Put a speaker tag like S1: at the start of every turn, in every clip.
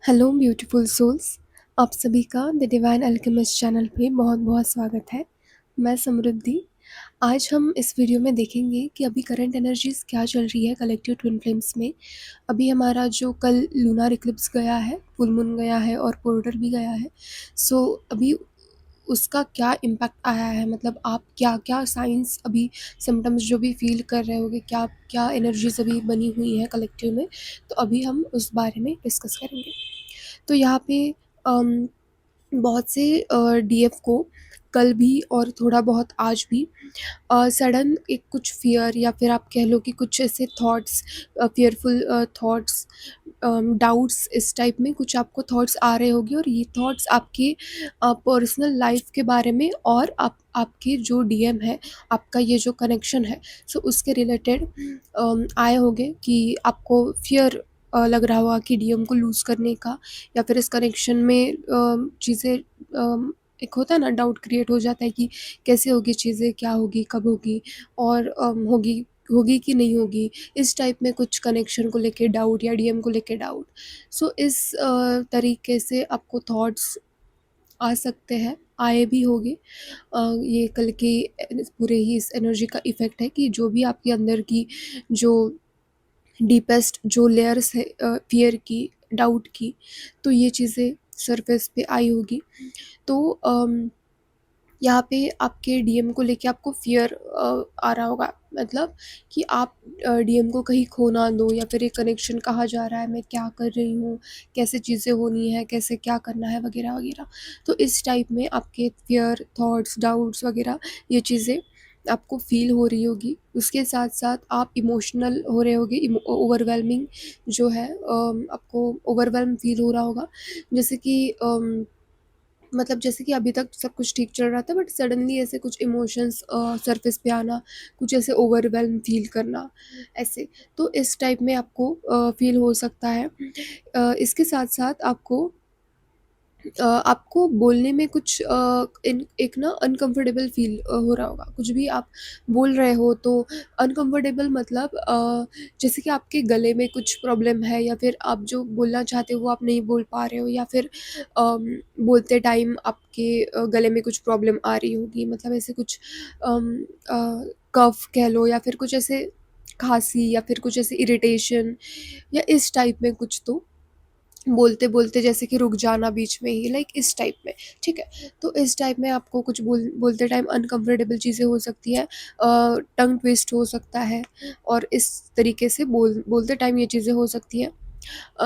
S1: Hello beautiful souls. आप सभी का द डिवाइन अल्केमिस्ट चैनल पे बहुत बहुत स्वागत है। मैं समृद्धि। आज हम इस वीडियो में देखेंगे कि अभी करंट एनर्जीज क्या चल रही है कलेक्टिव ट्विन फ्लेम्स में। अभी हमारा जो कल लूनर इक्लिप्स गया है, फुल मून गया है और पोर्टल भी गया है। सो अभी उसका क्या इम्पैक्ट आया है, मतलब आप क्या क्या साइंस अभी सिम्टम्स जो भी फील कर रहे होगे, क्या क्या एनर्जीज अभी बनी हुई है कलेक्टिव में, तो अभी हम उस बारे में डिस्कस करेंगे। तो यहाँ पे अम, बहुत से डीएफ को कल भी और थोड़ा बहुत आज भी सडन एक कुछ फियर या फिर आप कह लो कि कुछ ऐसे थॉट्स, फियरफुल थॉट्स, डाउट्स, इस टाइप में कुछ आपको थॉट्स आ रहे होंगे और ये थॉट्स आपके पर्सनल लाइफ के बारे में और आपके जो डीएम है, आपका ये जो कनेक्शन है, सो उसके रिलेटेड आए होंगे कि आपको फियर लग रहा होगा कि डीएम को लूज़ करने का, या फिर इस कनेक्शन में चीज़ें, एक होता है ना, डाउट क्रिएट हो जाता है कि कैसे होगी चीज़ें, क्या होगी, कब होगी और होगी होगी कि नहीं होगी। इस टाइप में कुछ कनेक्शन को लेके डाउट या डीएम को लेके डाउट। सो इस तरीके से आपको थॉट्स आ सकते हैं, आए भी होंगे। ये कल के पूरे ही इस एनर्जी का इफ़ेक्ट है कि जो भी आपके अंदर की जो डीपेस्ट जो लेयर्स है फियर की, डाउट की, तो ये चीज़ें सरफेस पे आई होगी। तो यहाँ पे आपके डीएम को लेके आपको फियर आ रहा होगा, मतलब कि आप डीएम को कहीं खो ना दो, या फिर ये कनेक्शन कहाँ जा रहा है, मैं क्या कर रही हूँ, कैसे चीज़ें होनी है, कैसे क्या करना है, वगैरह वगैरह। तो इस टाइप में आपके फियर, थॉट्स, डाउट्स वगैरह ये चीज़ें आपको फील हो रही होगी। उसके साथ साथ आप इमोशनल हो रहे होगे, ओवरवेलमिंग जो है, आपको ओवरवेलम फील हो रहा होगा। जैसे कि मतलब जैसे कि अभी तक सब कुछ ठीक चल रहा था, बट सडनली ऐसे कुछ इमोशंस सरफेस पे आना, कुछ ऐसे ओवरवेल्म फील करना, ऐसे। तो इस टाइप में आपको फील हो सकता है। इसके साथ साथ आपको बोलने में कुछ एक ना अनकंफर्टेबल फील हो रहा होगा। कुछ भी आप बोल रहे हो तो अनकंफर्टेबल, मतलब जैसे कि आपके गले में कुछ प्रॉब्लम है, या फिर आप जो बोलना चाहते हो वो आप नहीं बोल पा रहे हो, या फिर बोलते टाइम आपके गले में कुछ प्रॉब्लम आ रही होगी, मतलब ऐसे कुछ कफ कह लो, या फिर कुछ ऐसे खांसी, या फिर कुछ ऐसे इरिटेशन, या इस टाइप में कुछ। तो बोलते-बोलते जैसे कि रुक जाना बीच में ही, लाइक इस टाइप में, ठीक है? तो इस टाइप में आपको कुछ बोलते टाइम अनकम्फर्टेबल चीज़ें हो सकती हैं, टंग ट्विस्ट हो सकता है, और इस तरीके से बोलते टाइम ये चीज़ें हो सकती हैं।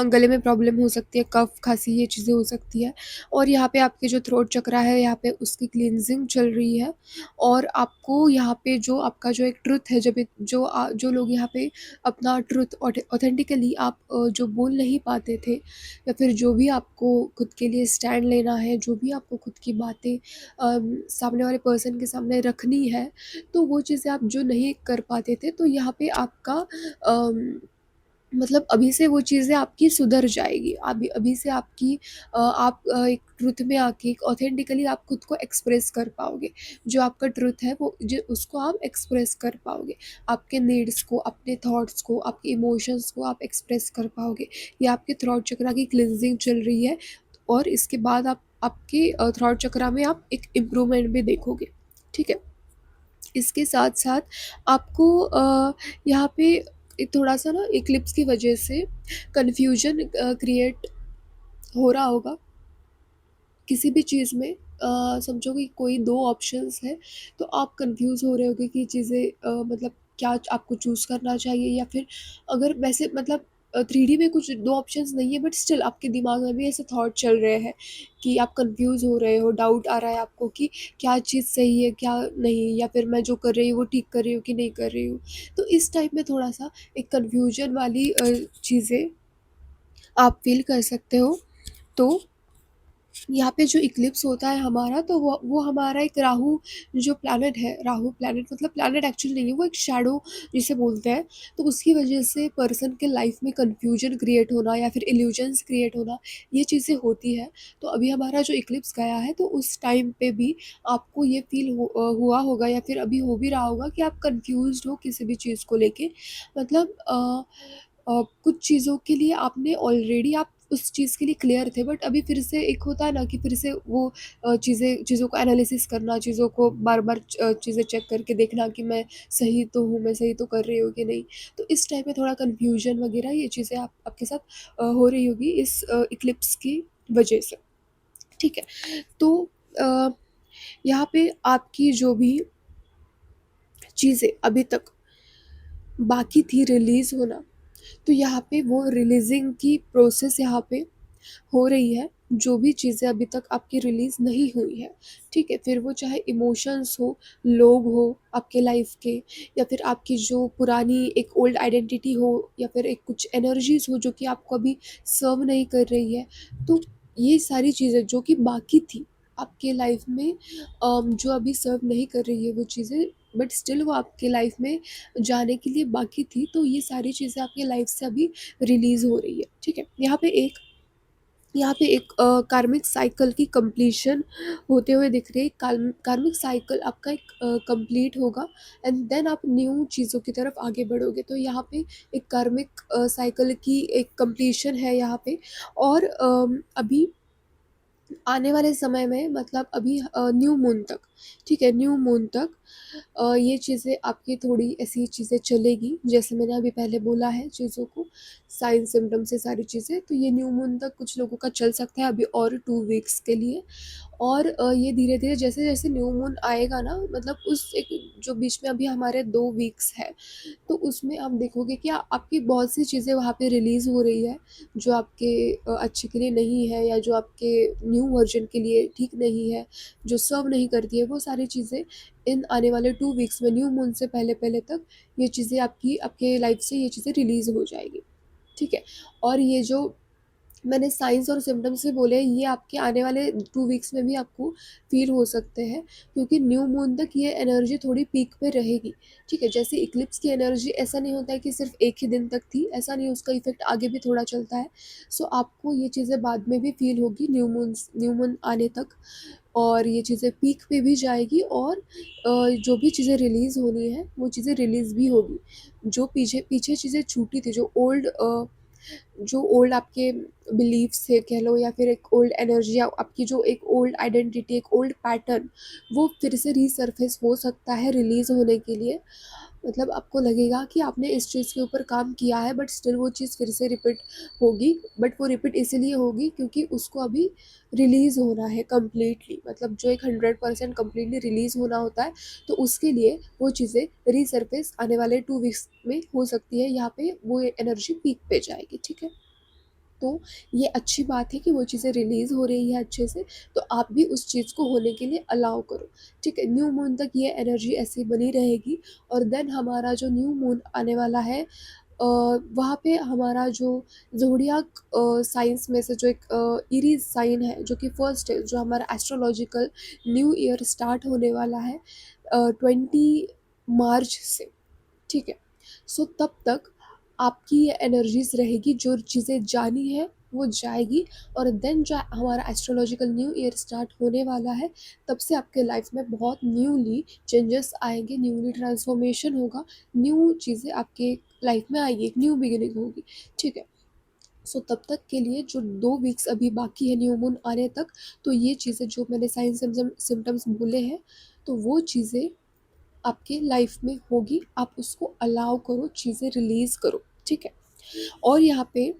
S1: गले में प्रॉब्लम हो सकती है, कफ, खाँसी, ये चीज़ें हो सकती है। और यहाँ पे आपके जो थ्रोट चक्रा है, यहाँ पे उसकी क्लींजिंग चल रही है। और आपको यहाँ पे जो आपका जो एक ट्रुथ है, जब एक जो लोग यहाँ पे अपना ट्रुथ ऑथेंटिकली आप जो बोल नहीं पाते थे, या फिर जो भी आपको खुद के लिए स्टैंड लेना है, जो भी आपको खुद की बातें सामने वाले पर्सन के सामने रखनी है, तो वो चीज़ें आप जो नहीं कर पाते थे, तो यहाँ पे आपका मतलब अभी से वो चीज़ें आपकी सुधर जाएगी। अभी अभी से आप एक ट्रुथ में आके एक ऑथेंटिकली आप खुद को एक्सप्रेस कर पाओगे। जो आपका ट्रुथ है वो उसको आप एक्सप्रेस कर पाओगे। आपके नीड्स को, अपने थॉट्स को, आपके इमोशंस को आप एक्सप्रेस कर पाओगे। ये आपके थ्रोट चक्रा की क्लींजिंग चल रही है, और इसके बाद आप आपके थ्रोट चक्रा में आप एक इम्प्रूवमेंट भी देखोगे, ठीक है? इसके साथ-साथ आपको यहाँ पे थोड़ा-सा ना इक्लिप्स की वजह से कन्फ्यूजन क्रिएट हो रहा होगा किसी भी चीज़ में। समझो कि कोई 2 ऑप्शंस हैं, तो आप कन्फ्यूज़ हो रहे होगे कि चीज़ें मतलब क्या आपको चूज़ करना चाहिए, या फिर अगर वैसे मतलब 3D में कुछ 2 ऑप्शंस नहीं है, बट स्टिल आपके दिमाग में भी ऐसे थॉट चल रहे हैं कि आप कन्फ्यूज़ हो रहे हो, डाउट आ रहा है आपको कि क्या चीज़ सही है, क्या नहीं, या फिर मैं जो कर रही हूँ वो ठीक कर रही हूँ कि नहीं कर रही हूँ। तो इस टाइप में थोड़ा-सा एक कन्फ्यूजन वाली चीज़ें आप फ़ील कर सकते हो। तो यहाँ पे जो इक्लिप्स होता है हमारा, तो वो हमारा एक राहु जो प्लैनेट है, राहु प्लैनेट मतलब प्लैनेट एक्चुअली नहीं है, वो एक शैडो जिसे बोलते हैं। तो उसकी वजह से पर्सन के लाइफ में कन्फ्यूजन क्रिएट होना, या फिर इल्यूजन्स क्रिएट होना, ये चीज़ें होती है। तो अभी हमारा जो इक्लिप्स गया है, तो उस टाइम पे भी आपको ये फील हुआ होगा, या फिर अभी हो भी रहा होगा कि आप कन्फ्यूज्ड हो किसी भी चीज़ को लेके। मतलब कुछ चीज़ों के लिए आपने ऑलरेडी आप उस चीज़ के लिए क्लियर थे, बट अभी फिर से एक होता है ना कि फिर से वो चीज़ों को एनालिसिस करना, चीज़ों को बार-बार चीज़ें चेक करके देखना कि मैं सही तो हूँ, मैं सही तो कर रही हूँ कि नहीं। तो इस टाइम पे थोड़ा कन्फ्यूजन वगैरह ये चीज़ें आपके साथ हो रही होगी इस इक्लिप्स की वजह से, ठीक है। तो अ, यहाँ पे आपकी जो भी चीज़ें अभी तक बाकी थी रिलीज़ होना, तो यहाँ पे वो रिलीज़िंग की प्रोसेस यहाँ पे हो रही है। जो भी चीज़ें अभी तक आपकी रिलीज़ नहीं हुई है, ठीक है? फिर वो चाहे इमोशंस हो, लोग हो आपके लाइफ़ के, या फिर आपकी जो पुरानी एक ओल्ड आइडेंटिटी हो, या फिर एक कुछ एनर्जीज़ हो जो कि आपको अभी सर्व नहीं कर रही है। तो ये सारी चीज़ें जो कि बाकी थी आपके लाइफ़ में, जो अभी सर्व नहीं कर रही है वो चीज़ें, बट स्टिल वो आपके लाइफ़ में जाने के लिए बाकी थी, तो ये सारी चीज़ें आपकी लाइफ़ से अभी रिलीज़ हो रही है, ठीक है? यहाँ पे एक कार्मिक साइकिल की कंप्लीशन होते हुए दिख रही है। कार्मिक साइकिल आपका एक कंप्लीट होगा, एंड देन आप न्यू चीज़ों की तरफ आगे बढ़ोगे। तो यहाँ पे एक कार्मिक साइकिल की एक कंप्लीशन है यहाँ पे। और अभी आने वाले समय में, मतलब अभी न्यू मून तक, ठीक है, न्यू मून तक ये चीज़ें आपकी थोड़ी ऐसी चीज़ें चलेगी, जैसे मैंने अभी पहले बोला है चीज़ों को, साइन सिम्टम से सारी चीज़ें, तो ये न्यू मून तक कुछ लोगों का चल सकता है अभी और 2 वीक्स के लिए। और ये धीरे-धीरे जैसे-जैसे न्यू मून आएगा ना, मतलब उस एक जो बीच में अभी हमारे 2 वीक्स है, तो उसमें आप देखोगे कि आपकी बहुत सी चीज़ें वहाँ पे रिलीज़ हो रही है, जो आपके अच्छे के लिए नहीं है, या जो आपके न्यू वर्ज़न के लिए ठीक नहीं है, जो सर्व नहीं करती है, वो सारी चीज़ें इन आने वाले 2 वीक्स में न्यू मून से पहले-पहले तक ये चीज़ें आपके लाइफ़ से ये चीज़ें रिलीज़ हो जाएगी, ठीक है? और ये जो मैंने साइन्स और सिम्पटम्स भी बोले, ये आपके आने वाले 2 वीक्स में भी आपको फ़ील हो सकते हैं, क्योंकि न्यू मून तक ये एनर्जी थोड़ी पीक पे रहेगी, ठीक है? जैसे इक्लिप्स की एनर्जी, ऐसा नहीं होता है कि सिर्फ़ एक ही दिन तक थी, ऐसा नहीं, उसका इफ़ेक्ट आगे भी थोड़ा चलता है। सो आपको ये चीज़ें बाद में भी फ़ील होगी न्यू मून आने तक, और ये चीज़ें पीक पे भी जाएगी, और जो भी चीज़ें रिलीज़ होनी है, वो चीज़ें रिलीज़ भी होगी। जो पीछे पीछे चीज़ें छूटी थी, जो ओल्ड आपके बिलीफ्स थे कह लो, या फिर एक ओल्ड एनर्जी, या आपकी जो एक ओल्ड आइडेंटिटी, एक ओल्ड पैटर्न, वो फिर से रीसर्फेस हो सकता है रिलीज़ होने के लिए। मतलब आपको लगेगा कि आपने इस चीज़ के ऊपर काम किया है, बट स्टिल वो चीज़ फिर से रिपीट होगी, बट वो रिपीट इसीलिए होगी क्योंकि उसको अभी रिलीज़ होना है कंप्लीटली, मतलब जो एक 100% कंप्लीटली रिलीज़ होना होता है, तो उसके लिए वो चीज़ें रीसर्फेस आने वाले 2 वीक्स में हो सकती है, यहाँ पे वो एनर्जी पीक पे जाएगी, ठीक है? तो ये अच्छी बात है कि वो चीज़ें रिलीज़ हो रही है अच्छे से, तो आप भी उस चीज़ को होने के लिए अलाउ करो, ठीक है? न्यू मून तक ये एनर्जी ऐसी बनी रहेगी, और देन हमारा जो न्यू मून आने वाला है, वहाँ पे हमारा जो ज़ोडिएक साइंस में से जो एक एरीज़ साइन है, जो कि फर्स्ट है, जो हमारा एस्ट्रोलॉजिकल न्यू ईयर स्टार्ट होने वाला है 20 मार्च से, ठीक है? सो तब तक आपकी ये एनर्जीज़ रहेगी, जो चीज़ें जानी है वो जाएगी, और देन जो हमारा एस्ट्रोलॉजिकल न्यू ईयर स्टार्ट होने वाला है, तब से आपके लाइफ में बहुत न्यूली चेंजेस आएँगे, न्यूली ट्रांसफॉर्मेशन होगा, न्यू चीज़ें आपके लाइफ में आएगी, एक न्यू बिगिनिंग होगी, ठीक है? सो तब तक के लिए जो 2 वीक्स अभी बाकी है न्यू मून आने तक, तो ये चीज़ें जो मैंने साइन सिम्पटम्स बोले हैं, तो वो चीज़ें आपके लाइफ में होगी, आप उसको अलाउ करो, चीज़ें रिलीज़ करो, ठीक है? और यहाँ पे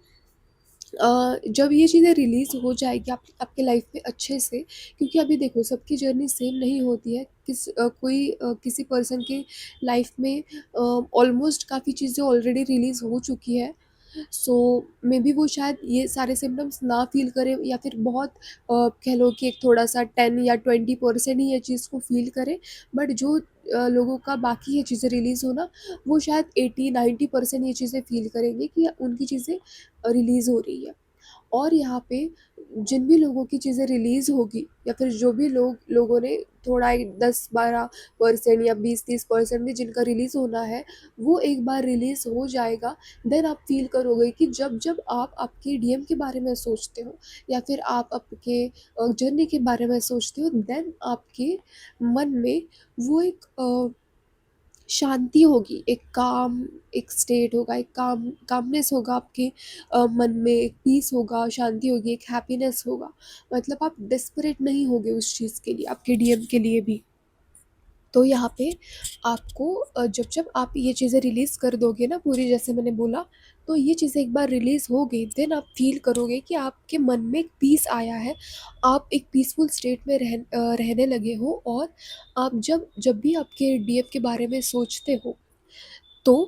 S1: जब ये चीज़ें रिलीज़ हो जाएगी आपके लाइफ में अच्छे से, क्योंकि अभी देखो सबकी जर्नी सेम नहीं होती है, किसी पर्सन के लाइफ में ऑलमोस्ट काफ़ी चीज़ें ऑलरेडी रिलीज़ हो चुकी है, सो मे बी वो शायद ये सारे सिम्पटम्स ना फ़ील करे, या फिर बहुत कह लो कि एक थोड़ा-सा 10 या 20% ही ये चीज़ को फ़ील करे, बट जो लोगों का बाकी है चीज़ें रिलीज़ होना, वो शायद 80-90% ये चीज़ें फ़ील करेंगे कि उनकी चीज़ें रिलीज़ हो रही है। और यहाँ पे जिन भी लोगों की चीज़ें रिलीज़ होगी, या फिर जो भी लोगों ने थोड़ा एक 10-12% या 20-30% भी जिनका रिलीज़ होना है, वो एक बार रिलीज़ हो जाएगा, देन आप फ़ील करोगे कि जब आप आपके डीएम के बारे में सोचते हो, या फिर आप आपके जर्नी के बारे में सोचते हो, देन आपके मन में वो एक शांति होगी, एक स्टेट होगा, एक कामनेस होगा आपके मन में, एक पीस होगा, शांति होगी, एक हैप्पीनेस होगा। मतलब आप डेस्परेट नहीं होगे उस चीज़ के लिए, आपके डीएम के लिए भी। तो यहाँ पे आपको जब जब आप ये चीज़ें रिलीज़ कर दोगे ना पूरी, जैसे मैंने बोला, तो ये चीज़ें एक बार रिलीज़ हो गई, देन आप फ़ील करोगे कि आपके मन में एक पीस आया है। आप एक पीसफुल स्टेट में रहने लगे हो, और आप जब जब भी आपके डीएम के बारे में सोचते हो, तो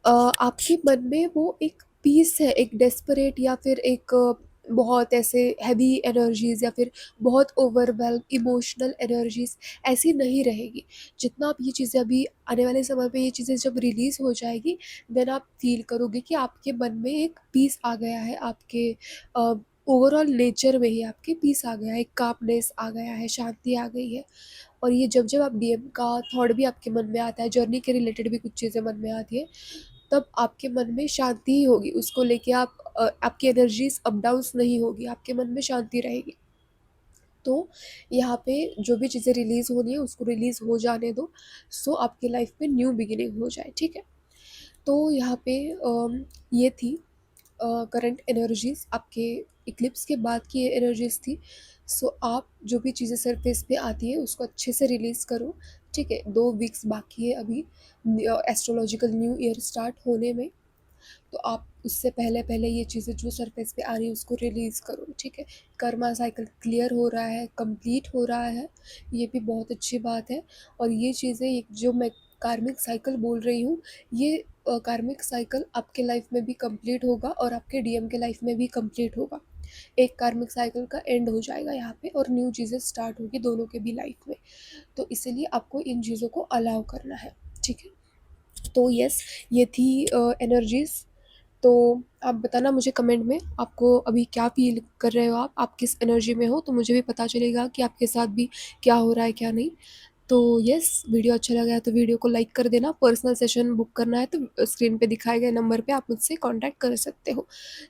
S1: आपके मन में वो एक पीस है, एक डेस्परेट या फिर एक बहुत ऐसे हेवी एनर्जीज़ या फिर बहुत ओवरवेल्म इमोशनल एनर्जीज़ ऐसी नहीं रहेगी। जितना आप ये चीज़ें अभी आने वाले समय पे ये चीज़ें जब रिलीज़ हो जाएगी, देन आप फ़ील करोगे कि आपके मन में एक पीस आ गया है, आपके ओवरऑल नेचर में ही आपके पीस आ गया है, एक कामनेस आ गया है, शांति आ गई है। और ये जब-जब आप डीएम का थॉट भी आपके मन में आता है, जर्नी के रिलेटेड भी कुछ चीज़ें मन में आती है, तब आपके मन में शांति ही होगी। उसको लेके आपकी एनर्जीज़ अप डाउन्स नहीं होगी, आपके मन में शांति रहेगी। तो यहाँ पे जो भी चीज़ें रिलीज़ होनी है उसको रिलीज़ हो जाने दो, सो आपकी लाइफ में न्यू बिगिनिंग हो जाए, ठीक है? तो यहाँ पे ये थी करंट एनर्जीज़, आपके इक्लिप्स के बाद की ये एनर्जीज़ थी। सो आप जो भी चीज़ें सरफेस पे आती है उसको अच्छे से रिलीज़ करो, ठीक है? 2 वीक्स बाकी है अभी एस्ट्रोलॉजिकल न्यू ईयर स्टार्ट होने में। तो आप उससे पहले-पहले ये चीज़ें जो सरफेस पे आ रही है उसको रिलीज़ करो, ठीक है? कर्मा साइकिल क्लियर हो रहा है, कंप्लीट हो रहा है, ये भी बहुत अच्छी बात है। और ये चीज़ें जो मैं कार्मिक साइकिल बोल रही हूँ, ये कार्मिक साइकिल आपके लाइफ में भी कंप्लीट होगा और आपके डीएम के लाइफ में भी कंप्लीट होगा। एक कार्मिक साइकिल का एंड हो जाएगा यहाँ पे और न्यू चीज़ें स्टार्ट होगी दोनों के भी लाइफ में। तो इसीलिए आपको इन चीज़ों को अलाउ करना है, ठीक है? तो यस, ये थी एनर्जीज़। तो आप बताना मुझे कमेंट में आपको अभी क्या फ़ील कर रहे हो, आप किस एनर्जी में हो, तो मुझे भी पता चलेगा कि आपके साथ भी क्या हो रहा है, क्या नहीं। तो यस, वीडियो अच्छा लगा है तो वीडियो को लाइक कर देना। पर्सनल सेशन बुक करना है तो स्क्रीन पे दिखाए गए नंबर पे आप मुझसे कॉन्टैक्ट कर सकते हो।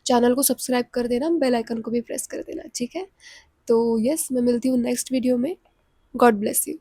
S1: चैनल को सब्सक्राइब कर देना, बेल आइकन को भी प्रेस कर देना, ठीक है? तो यस, मैं मिलती हूँ नेक्स्ट वीडियो में। God bless you.